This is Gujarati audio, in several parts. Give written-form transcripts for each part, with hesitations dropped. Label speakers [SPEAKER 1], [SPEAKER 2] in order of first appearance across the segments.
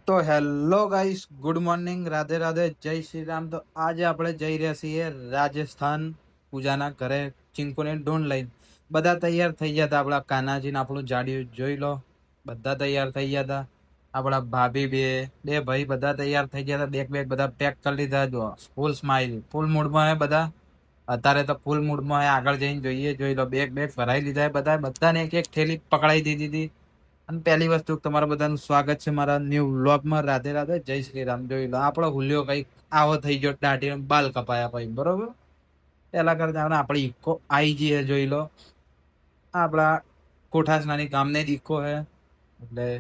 [SPEAKER 1] તો hello guys, good morning, Radhe Radhe, જય શ્રી રામ. તો આજે આપણે જઈ રહ્યા છીએ રાજસ્થાન પૂજાના ઘરે ચિંકુને ઢૂંઢ લઈને. બધા તૈયાર થઈ ગયા હતા. આપણા કાનાજીને આપણું જાડિયું જોઈ લો, બધા તૈયાર થઈ ગયા હતા. આપણા ભાભી બે બે ભાઈ બધા તૈયાર થઈ ગયા હતા. બેગ બેગ બધા પેક કરી લીધા. જો ફૂલ સ્માઇલ, ફૂલ મૂડમાં હે બધા. અત્યારે તો ફૂલ મૂડમાં હે. આગળ જઈને જોઈએ, જોઈ લો. બેગ બેગ ભરાઈ લીધા બધા. બધાને એક એક થેલી પકડાઈ દીધી હતી. અને પહેલી વસ્તુ, તમારા બધાનું સ્વાગત છે મારા ન્યૂ વ્લોગમાં. રાધે રાધે, જય શ્રી રામ. જોઈ લો, આપણો હુલિયો કઈક આવો થઈ ગયો, દાઢી બાલ કપાયા પછી, બરોબર. પેલા કરતા આપણે ઈકો આઈ જઈએ. જોઈ લો, આપણા કોઠાસનાની ગામને જ ઈકો હે, એટલે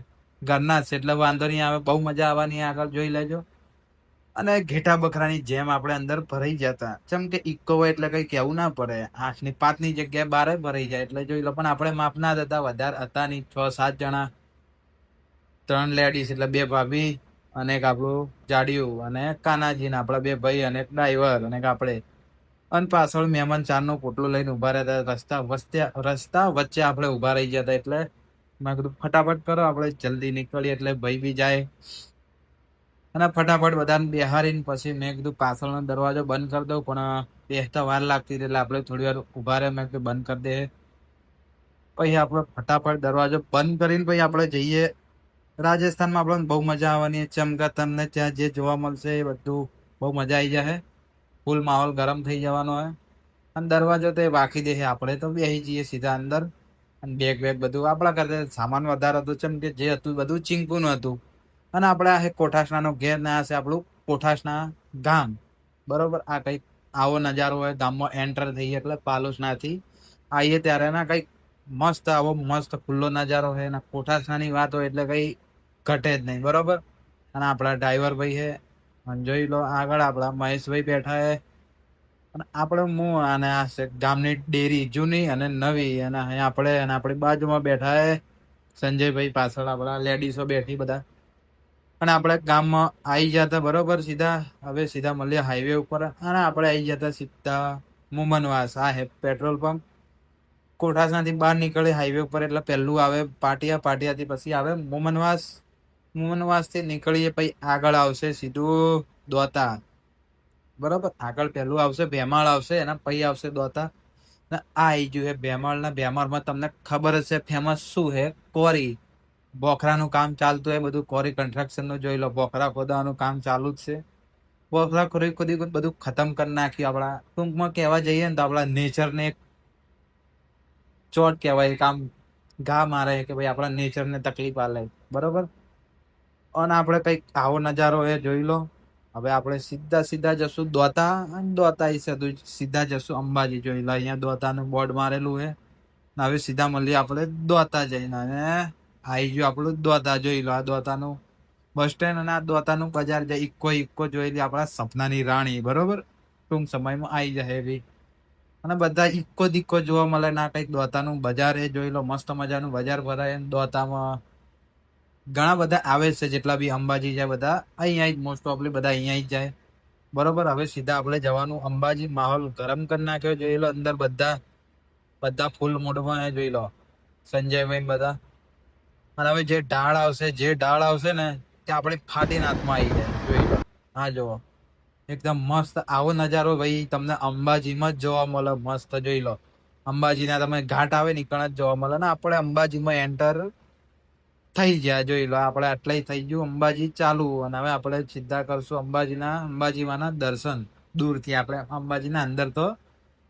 [SPEAKER 1] ઘરના જ છે, એટલે વાંધો નહીં આવે. બહુ મજા આવવાની. આગળ જોઈ લેજો. અને ઘેટા બકરાની જેમ આપણે અંદર ભરાઈ જતા. જેમ કે ઈકો હોય એટલે કઈ કેવું ના પડે. 8 ની 5ની જગ્યાએ 12 ભરાઈ જાય, એટલે જોઈ લો. પણ આપણે માપના જ હતા, વધારે હતા નહીં. 6-7 જણા, 3 લેડીઝ એટલે 2 ભાભી અને એક આપણું જાડિયું અને કાનાજી ને આપણા 2 ભાઈ અને એક ડ્રાઈવર અને એક આપણે. અને પાછળ મહેમાન ચારનો પોટલો લઈને ઉભા રહેતા. રસ્તા વચ્ચે આપણે ઉભા રહી ગયા હતા. એટલે મેં કીધું ફટાફટ કરો, આપણે જલ્દી નીકળીએ. એટલે ભાઈ બી જાય અને ફટાફટ બધાને બેહારીને પછી મેં કીધું પાછળનો દરવાજો બંધ કરી દઉં, પણ બેસતા વાર લાગતી એટલે આપણે થોડી વાર ઉભા રહે. મેં કીધું બંધ કરી દે. પછી આપણે ફટાફટ દરવાજો બંધ કરીને પછી આપણે જઈએ રાજસ્થાનમાં. આપણને બહુ મજા આવવાની. ચમકા તમને ત્યાં જે જોવા મળશે એ બધું બહુ મજા આવી જશે. ફૂલ માહોલ ગરમ થઈ જવાનો હોય. અને દરવાજો તો એ વાંકી દે. આપણે તો બેસી જઈએ સીધા અંદર. અને બેગ બેગ બધું આપણા કરતા સામાન વધારે હતું. ચમ કે જે હતું બધું ચીંકુનું હતું. અને આપણે આ કોઠાસનાનો ઘેર ના હશે, આપણું કોઠાસના ગામ, બરોબર. આ કંઈક આવો નજારો હોય ગામમાં. એન્ટર થઈએ એટલે પાલુસનાથી આવીએ ત્યારે ના કંઈક મસ્ત, આવો મસ્ત ખુલ્લો નજારો હોય. અને કોઠાસનાની વાત હોય એટલે કઈ ઘટે જ નહીં, બરોબર. અને આપણા ડ્રાઈવર ભાઈ છે, અને જોઈ લો આગળ આપણા મહેશભાઈ બેઠા છે. અને આપણે હું અને આ છે ગામની ડેરી, જૂની અને નવી. અને અહીંયા આપણે અને આપણી બાજુમાં બેઠા છે સંજયભાઈ. પાછળ આપણા લેડીઝો બેઠી બધા. અને આપણે ગામમાં આવી જતા બરોબર સીધા. હવે સીધા મળીએ હાઈવે ઉપર. અને આપણે આવી જતા સીધા મુમનવાસ. આ હે પેટ્રોલ પંપ. કોઠાસનાથી બહાર નીકળે હાઈવે ઉપર એટલે પહેલું આવે પાટિયા. પાટિયાથી પછી આવે મુમનવાસ. મુમનવાસથી નીકળીએ પછી આગળ આવશે સીધું દોતા, બરોબર. આગળ પહેલું આવશે ભેમાળ આવશે, એના પછી આવશે દોતા. ને આ આવી ગયું હે ભેમાળ. ના ભેમાળમાં તમને ખબર જ છે ફેમસ શું હે? કોરી. બોખરાનું કામ ચાલતું હોય બધું. કોરી કન્સ્ટ્રક્શનનું જોઈ લો. બોખરા ખોદવાનું કામ ચાલુ જ છે. બોખરા ખોદી ખોદી બધું ખતમ કરી નાખ્યું. આપણા ટૂંકમાં કહેવા જઈએ ને તો આપણા નેચરને એક ચોટ કહેવાય. કામ ઘા મારે કે ભાઈ આપણા નેચરને તકલીફ આલે, બરોબર. અને આપણે કંઈક આવો નજારો એ જોઈ લો. હવે આપણે સીધા સીધા જશું દોતા. અને દોતા સીધા જશું અંબાજી. જોઈ લો, અહીંયા દોતાનું બોર્ડ મારેલું છે. હવે સીધા મળીએ આપણે દોતા જઈને. અને આવી ગયું આપણું દોતા. જોઈ લો, આ દોતાનું બસ સ્ટેન્ડ અને આ દોતાનું બજાર. જાય ઇક્કો ઇક્કો જોઈ લે. આપણા સપનાની રાણી, બરોબર. ટૂંક સમયમાં આવી જાય એવી. અને બધા ઇક્કો દિક્કો જોવા મળે. ના કંઈક દોતાનું બજાર એ જોઈ લો. મસ્ત મજાનું બજાર ભરાય. દોતામાં ઘણા બધા આવે છે. જેટલા બી અંબાજી જાય બધા અહીંયા જ મોસ્ટ ઓફલી બધા અહીંયા જ જાય, બરોબર. હવે સીધા આપણે જવાનું અંબાજી. માહોલ ગરમ કરી નાખ્યો. જોઈ લો અંદર બધા બધા ફૂલ મૂડમાં જોઈ લો સંજયભાઈ બધા. અને હવે જે ઢાળ આવશે ને તે આપણે ફાટીને હાથમાં આવી જાય. જોઈ લો, હા જુઓ, એકદમ મસ્ત આવો નજારો ભાઈ તમને અંબાજીમાં જ જોવા મળે. મસ્ત જોઈ લો. અંબાજીના તમે ઘાટ આવે નીકળ જ જોવા મળે. ને આપણે અંબાજીમાં એન્ટર થઈ ગયા. જોઈ લો, આપણે આટલાય થઈ ગયું અંબાજી ચાલુ. અને હવે આપણે સીધા કરશું અંબાજીમાંના દર્શન. દૂરથી આપણે અંબાજીના અંદર તો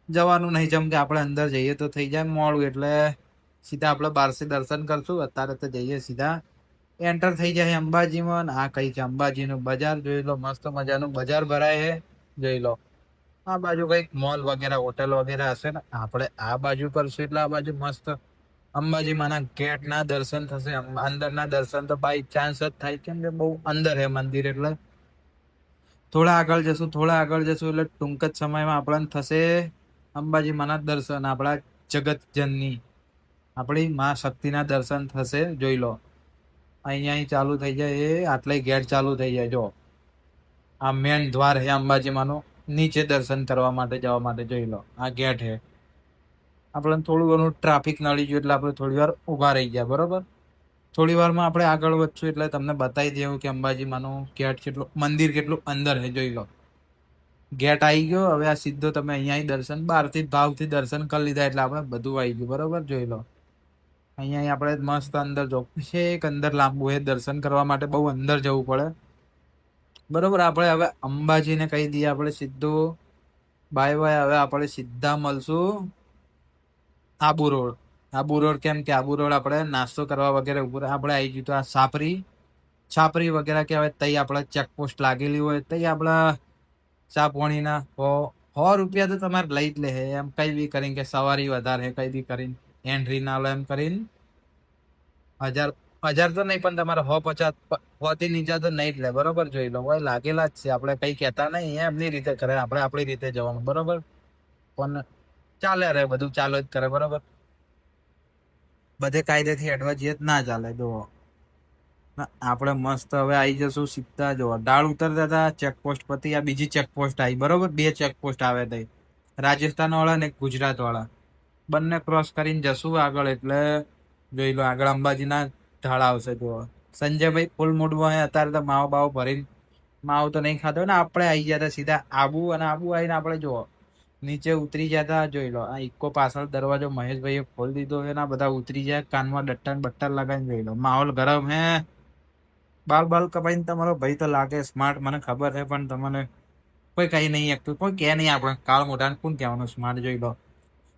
[SPEAKER 1] જવાનું નહીં. જેમ કે આપણે અંદર જઈએ તો થઈ જાય મોડું, એટલે સીધા આપણે બહારથી દર્શન કરશું. અત્યારે તો જઈએ સીધા એન્ટર થઈ જાય અંબાજીમાં. આ કઈ છે અંબાજીનું બજાર. જોઈ લો, મસ્ત મજાનું બજાર ભરાય છે. જોઈ લો, આ બાજુ કઈક મોલ વગેરે હોટેલ વગેરે હશે ને. આપણે આ બાજુ કરશું એટલે આ બાજુ મસ્ત અંબાજીમાંના ગેટના દર્શન થશે. અંદરના દર્શન તો બાય ચાન્સ જ થાય, કેમ કે બહુ અંદર હે મંદિર. એટલે થોડા આગળ જશું એટલે ટૂંક જ સમયમાં આપણને થશે અંબાજીમાંના દર્શન. આપણા જગતજનની આપણી મા શક્તિના દર્શન થશે. જોઈ લો, અહીંયા ચાલુ થઈ જાય. એ આટલે ગેટ ચાલુ થઈ જાય. જો આ મેન દ્વાર હે અંબાજીમાંનો. નીચે દર્શન કરવા માટે જવા માટે જોઈ લો, આ ગેટ હે. આપણને થોડું ઘણું ટ્રાફિક નડી ગયું એટલે આપણે થોડી વાર ઊભા રહી ગયા, બરોબર. થોડી વારમાં આપણે આગળ વધશું એટલે તમને બતાવી દેવું કે અંબાજી માનું ગેટ કેટલું, મંદિર કેટલું અંદર છે. જોઈ લો, ગેટ આવી ગયો. હવે આ સીધો તમે અહીંયા દર્શન, બહારથી ભાવથી દર્શન કરી લીધા એટલે આપણે બધું આવી ગયું. બરોબર, જોઈ લો. અહીંયા આપણે મસ્ત અંદર જવું છે. એક અંદર લાંબુ એ દર્શન કરવા માટે બહુ અંદર જવું પડે. બરોબર, આપણે હવે અંબાજીને કહી દઈએ આપણે સીધું બાય બાય. હવે આપણે સીધા મળશું આબુ રોડ. આબુ રોડ કેમ કે આબુ રોડ આપણે નાસ્તો કરવા વગેરે ઉપર આપણે આવી ગયું. તો આ છાપરી છાપરી વગેરે કહેવાય. તઈ આપણે ચેકપોસ્ટ લાગેલી હોય તઈ આપણા ચા પાણીના 100 રૂપિયા તો તમારે લઈ જ લે. એમ કઈ બી કરીને કે સવારી વધારે કઈ બી કરીને એન્ટ્રી ના લો એમ કરીને 1000 તો નહીં પણ તમારે 150 થી નીચે તો નહીં જ લે. બરોબર, જોઈ લો. ભાઈ લાગેલા જ છે, આપણે કઈ કહેતા નહીં. એમની રીતે કરે, આપણે આપણી રીતે જવાનું. બરોબર, પણ ચાલે રે, બધું ચાલો જ કરે. બરોબર, બધે કાયદેથી એડવા જઈએ ના ચાલે. જો આપણે મસ્ત હવે આવી જશું સીધા. જો ડાળ ઉતરતા હતા ચેકપોસ્ટ પરથી આ બીજી ચેકપોસ્ટ આવી. બરોબર, 2 ચેકપોસ્ટ આવે તઈ, રાજસ્થાન વાળા ને ગુજરાત વાળા. બંને ક્રોસ કરીને જશું આગળ એટલે જોઈ લો આગળ અંબાજીના ઢાળ આવશે. જો સંજયભાઈ ફૂલ મૂડમાં હોય અત્યારે તો માવો બાવો ભરીને. માવો તો નહીં ખાધો ને. આપણે આવી ગયા હતા સીધા આબુ, અને આબુ આવીને આપણે જુઓ નીચે ઉતરી જતા. જોઈ લો આ ઇકો પાછળ દરવાજો મહેશભાઈએ ખોલી દીધો. એના બધા ઉતરી જાય, કાનમાં ડટ્ટા બટ્ટા લગાવીને. જોઈ લો માહોલ ગરમ હે. બાલ બાલ કપાઈને તમારો ભાઈ તો લાગે સ્માર્ટ, મને ખબર છે, પણ તમને કોઈ કઈ નહીં એકતું, કોઈ કે નહીં. આપણે કાળ મોઢાને કોણ કહેવાનું સ્માર્ટ. જોઈ લો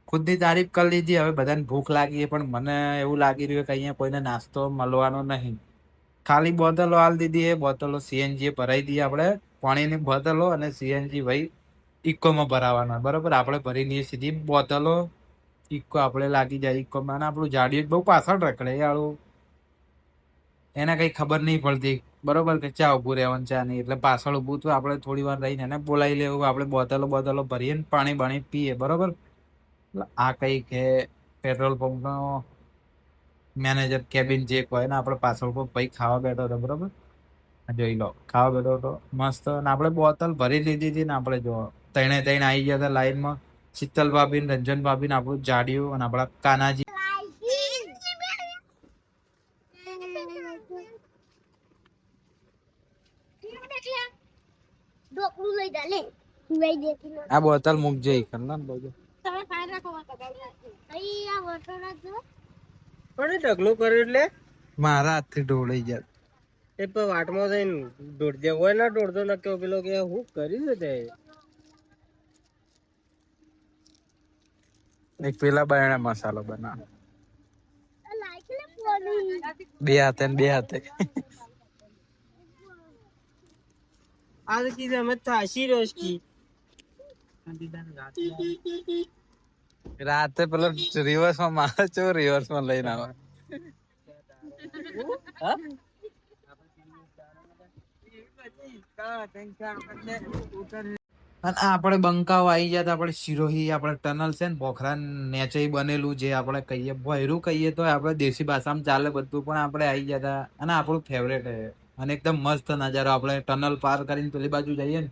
[SPEAKER 1] ખુદની તારીફ કરી લીધી. હવે બધાને ભૂખ લાગી, પણ મને એવું લાગી રહ્યું કે અહીંયા કોઈને નાસ્તો મળવાનો નહીં. ખાલી બોટલો હાલ દીધી. એ બોટલો સીએનજી ભરાઈ દઈએ આપણે, પાણીની બોટલો. અને સીએનજી ભાઈ ઇકોમાં ભરાવાના. બરોબર, આપણે ભરી દઈએ સીધી બોટલો. ઇકો આપણે લાગી જાય ઇકોમાં. આપણું જાડિયું બહુ પાછળ રખડે યારું, એને કઈ ખબર નહીં પડતી. બરોબર, કે ચા ઉભું રહેવાનું ચા નહીં, એટલે પાછળ ઉભું તો આપણે થોડી વાર રહીને એને બોલાવી લેવું. આપણે બોટલો ભરીએ ને પાણી બાણી પીએ. બરોબર, આ કઈ કે પેટ્રોલ પંપનો મેનેજર કેબિન જે કહે ને, આપણે પાછળ પર ભાઈ ખાવા બેઠો હતો. બરોબર, જોઈ લો ખાવા બેઠો હતો મસ્ત. અને આપણે બોટલ ભરી લીધી હતી ને. આપણે જો તઈને આવી ગયા હતા લાઈનમાં. શીતલ ભાભી ને રંજન ભાભી ને આપણું જાડિયું અને આપણા કાનાજી. આ બોટલ મૂકજે ઢગલો કર્યો એટલે મારા હાથથી ઢોળાઈ જાય. એ પણ વાટમાં જઈને દોડ દે હોય ના દોડતો ન કે પેલો કે હું કરી દે. એક પેલા બાયણા મસાલો બનાવે 2 હાથે ને 2 હાથે. આ કીધું અમે થાશી રોશકી રાતે પેલો રિવર્સ માં મારે છો, રિવર્સ માં લઈને આવે. આપણે બંકાવ આવી ગયા. આપણે સિરોહી આપણે ટનલ છે ને પોખરા નેચે બનેલું, જે આપણે કહીએ ભયરું કહીએ તો આપણે દેશી ભાષામાં ચાલે બધું, પણ આપણે આવી ગયા હતા. અને આપણું ફેવરેટ છે. અને એકદમ મસ્ત નજારો. આપણે ટનલ પાર કરીને પેલી બાજુ જઈએ ને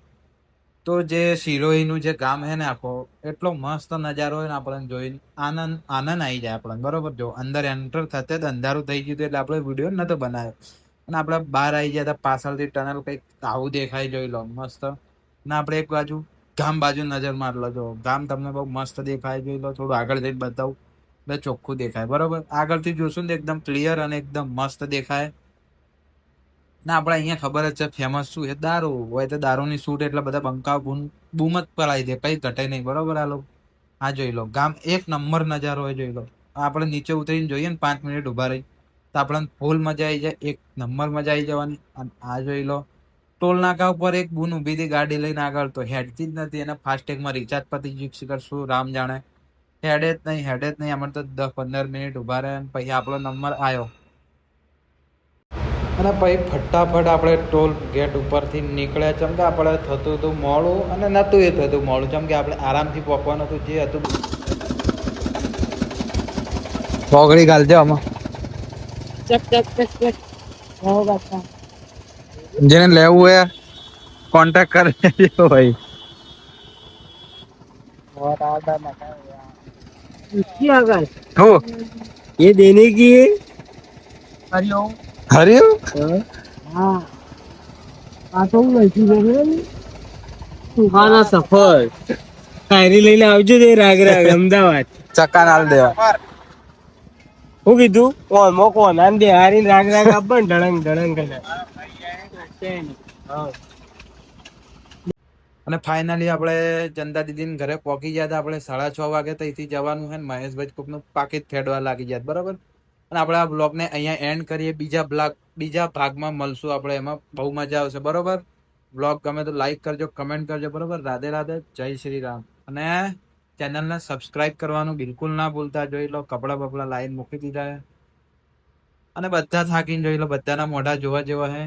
[SPEAKER 1] તો જે સિરોહીનું જે ગામ છે ને આખો, એટલો મસ્ત નજારો હોય ને. આપણને જોઈને આનંદ આવી જાય આપણને. બરોબર, જો અંદર એન્ટર થતે જ અંધારું થઈ ગયું એટલે આપણે વિડીયો નતો બનાવ્યો. અને આપણે બહાર આવી ગયા હતા. પાછળથી ટનલ કંઈક આવું દેખાય. જોઈ લો મસ્ત. ને આપણે એક બાજુ ગામ બાજુ નજર માર લો. જો ગામ તમને બહુ મસ્ત દેખાય. જોઈ લો થોડું આગળ જઈને બતાવું એટલે ચોખ્ખું દેખાય. બરોબર, આગળથી જોશું ને એકદમ ક્લિયર અને એકદમ મસ્ત દેખાય. ના આપણે અહીંયા ખબર જ છે ફેમસ શું છે, દારૂ હોય તો દારૂની છૂટ એટલે બધા બંકાવ બૂમ જ પલાવી દે, કઈ ઘટે નહીં. બરોબર, આ લોકો આ જોઈ લો ગામ એક નંબર નજારો હોય. જોઈ લો આપણે નીચે ઉતરીને જોઈએ ને 5 મિનિટ ઉભા રહી તો આપણને ફૂલ મજા આવી જાય. એક નંબર મજા આવી જવાની. અને આ જોઈ લો ટોલ નાકા ઉપર એક બૂન ઉભી હતી ગાડી લઈને આગળ, તો હેડતી જ નથી. એને ફાસ્ટેગમાં રિચાર્જ પતી ગયું કરશું રામ જાણે. હેડે જ નહીં. અમારે તો 10-15 મિનિટ ઉભા રહે પછી આપણો નંબર આવ્યો. અને પછી ફટાફટ આપણે ટોલ ગેટ ઉપરથી નીકળ્યા. ચમ કે આપણે થતું હતું મોડું, અને નહોતું એ થતું મોડું. ચમ કે આપણે આરામથી પહોંચવાનું હતું. જે હતું પોગડી ગાલજો આમાં. જેને લેવું હોય कांटेक्ट कर लियो भाई।
[SPEAKER 2] इसकी अगर
[SPEAKER 1] हो
[SPEAKER 2] ये देने की है હરિઓમ.
[SPEAKER 1] હર્યું
[SPEAKER 2] હા, આ તો હું લઈશું બરોબર. સુહાના સફર શાયરી લઈને આવજો તે રાગ રાગ અમદાવાદ.
[SPEAKER 1] ચક્કા નાલ દેવા
[SPEAKER 2] હું કીધું કોણ કોણ દે હારી રાગ રાગ આપ ને ઢળંગ ઢળંગ કરે. હા.
[SPEAKER 1] અને ફાઇનલી આપણે ચંદા દીદીને ઘરે પહોંચી ગયા હતા. આપણે 6:30 વાગે તો અહીંથી જવાનું છે ને મહેશભાઈ કોકનું પાકીટ ફેડવા લાગી ગયા બરોબર. અને આપણે આ બ્લોગને અહીંયા એન્ડ કરીએ. બીજા ભાગમાં મળશું આપણે. એમાં બહુ મજા આવશે બરોબર. બ્લોગ ગમે તો લાઈક કરજો, કમેન્ટ કરજો બરોબર. રાધે રાધે, જય શ્રી રામ. અને ચેનલને સબસ્ક્રાઇબ કરવાનું બિલકુલ ના ભૂલતા. જોઈ લો કપડા બપડા લાઈન મૂકી દીધા છે. અને બધા થાકીને જોઈ લો, બધાના મોઢા જોવા જેવા છે.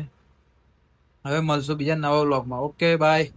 [SPEAKER 1] હવે મળશું બીજા નવા બ્લોગમાં. Okay bye.